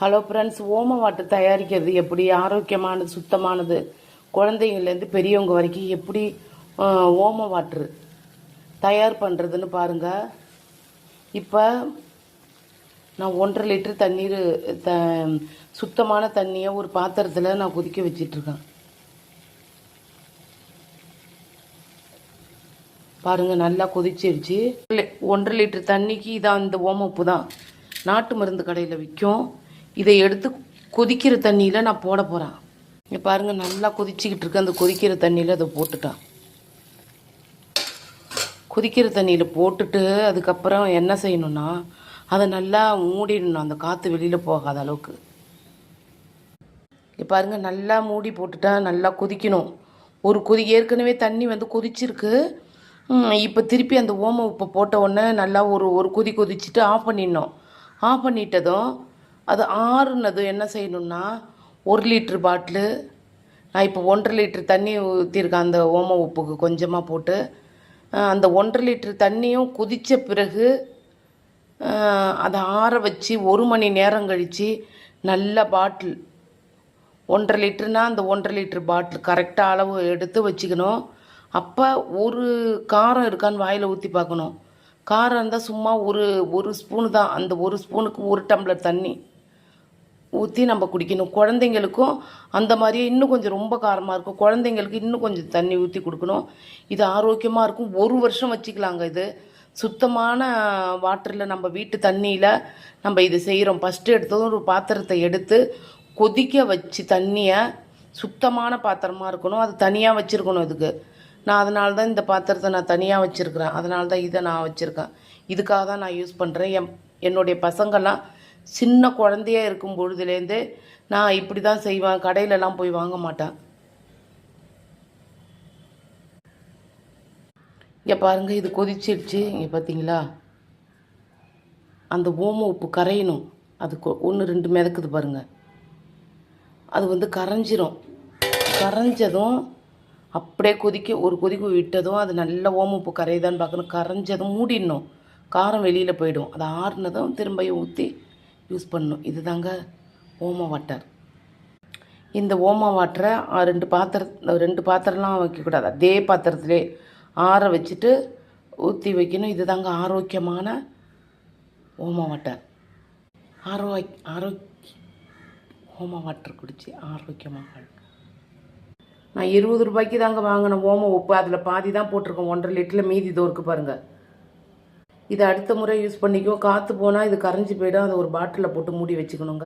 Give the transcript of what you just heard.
Hello friends, ஓம water தயாரிக்கிறது எப்படி, ஆரோக்கியமானது, சுத்தமானது, குழந்தைங்கள்லேருந்து பெரியவங்க வரைக்கும் எப்படி ஓம வாட்ரு தயார் பண்ணுறதுன்னு பாருங்கள். இப்போ நான் 1.5 லிட்டர் தண்ணீர் சுத்தமான தண்ணியை ஒரு பாத்திரத்தில் நான் கொதிக்க வச்சிட்ருக்கேன். பாருங்கள், நல்லா கொதிச்சிருச்சு. 1.5 லிட்டர் தண்ணிக்கு இதான் இந்த ஓம உப்பு தான் நாட்டு மருந்து கடையில் விற்கும். இதை எடுத்து கொதிக்கிற தண்ணியில் நான் போட போகிறேன். இங்கே பாருங்கள், நல்லா கொதிச்சிக்கிட்டு இருக்கு. அந்த கொதிக்கிற தண்ணியில் அதை போட்டுட்டேன். கொதிக்கிற தண்ணியில் போட்டுட்டு அதுக்கப்புறம் என்ன செய்யணுன்னா, அதை நல்லா மூடிடணும், அந்த காற்று வெளியில் போகாத அளவுக்கு. இங்கே பாருங்கள், நல்லா மூடி போட்டுட்டா நல்லா கொதிக்கணும். ஏற்கனவே தண்ணி வந்து கொதிச்சிருக்கு. இப்போ திருப்பி அந்த ஓம உப்பை போட்ட உடனே நல்லா ஒரு கொதிச்சுட்டு ஆஃப் பண்ணிடணும். ஆஃப் பண்ணிட்டதும் அது ஆறுனதும் என்ன செய்யணுன்னா, 1 லிட்ரு பாட்டிலு, நான் இப்போ 1.5 லிட்ரு தண்ணி ஊற்றிருக்கேன். அந்த ஓம உப்புக்கு கொஞ்சமாக போட்டு அந்த 1.5 லிட்ரு தண்ணியும் கொதித்த பிறகு அதை ஆற வச்சு 1 மணி நேரம் கழித்து நல்ல பாட்டில் 1.5 லிட்டருனா அந்த 1.5 லிட்ரு பாட்டில் கரெக்டாக அளவு எடுத்து வச்சுக்கணும். அப்போ ஒரு காரம் இருக்கான்னு வாயில் ஊற்றி பார்க்கணும். காரம் இருந்தால் சும்மா ஒரு ஸ்பூனு தான். அந்த ஒரு ஸ்பூனுக்கு 1 டம்ளர் தண்ணி ஊற்றி நம்ம குடிக்கணும். குழந்தைங்களுக்கும் அந்த மாதிரியே இன்னும் கொஞ்சம் ரொம்ப காரமாக இருக்கும். குழந்தைங்களுக்கு இன்னும் கொஞ்சம் தண்ணி ஊற்றி கொடுக்கணும். இது ஆரோக்கியமாக இருக்கும். 1 வருஷம் வச்சுக்கலாங்க. இது சுத்தமான வாட்டரில், நம்ம வீட்டு தண்ணியில் நம்ம இது செய்கிறோம். ஃபஸ்ட்டு எடுத்ததும் ஒரு பாத்திரத்தை எடுத்து கொதிக்க வச்சு தண்ணியை, சுத்தமான பாத்திரமாக இருக்கணும். அது தனியாக வச்சுருக்கணும். இதுக்கு நான் அதனால தான் இந்த பாத்திரத்தை நான் தனியாக வச்சுருக்கிறேன். அதனால தான் இதை நான் வச்சுருக்கேன். இதுக்காக தான் நான் யூஸ் பண்ணுறேன். என்னுடைய பசங்கள்லாம் சின்ன குழந்தையாக இருக்கும் பொழுதுலேருந்து நான் இப்படி தான் செய்வேன். கடையிலலாம் போய் வாங்க மாட்டேன். இங்கே பாருங்கள், இது கொதிச்சிடுச்சு. இங்கே பார்த்தீங்களா, அந்த ஓம உப்பு கரையணும். அது 1-2 மிதக்குது பாருங்கள். அது வந்து கரைஞ்சிரும். கரைஞ்சதும் அப்படியே ஒரு கொதிக்கு விட்டதும் அது நல்ல ஓம உப்பு கரையுதான்னு பார்க்கணும். கரைஞ்சதும் மூடிடணும். காரம் வெளியில் போயிடும். அதை ஆறுனதும் திரும்ப ஊற்றி யூஸ் பண்ணணும். இது தாங்க ஓம வாட்டர். இந்த ஓம வாட்டரை 2 பாத்திரம்லாம் வைக்கக்கூடாது. அதே பாத்திரத்திலே ஆற வச்சுட்டு ஊற்றி வைக்கணும். இது தாங்க ஆரோக்கியமான ஓம வாட்டர். ஓம வாட்டர் குடிச்சு ஆரோக்கியமாக. நான் 20 ரூபாய்க்கு தாங்க வாங்கினேன் ஓம உப்பு. அதில் பாதி தான் போட்டிருக்கேன். 1.5 லிட்டரில் மீதி இதோ இருக்குது பாருங்கள். இதை அடுத்த முறை யூஸ் பண்ணிக்குவோம். காற்று போனால் இது கரைஞ்சி போய்டும். அதை ஒரு பாட்டிலில் போட்டு மூடி வச்சுக்கணுங்க.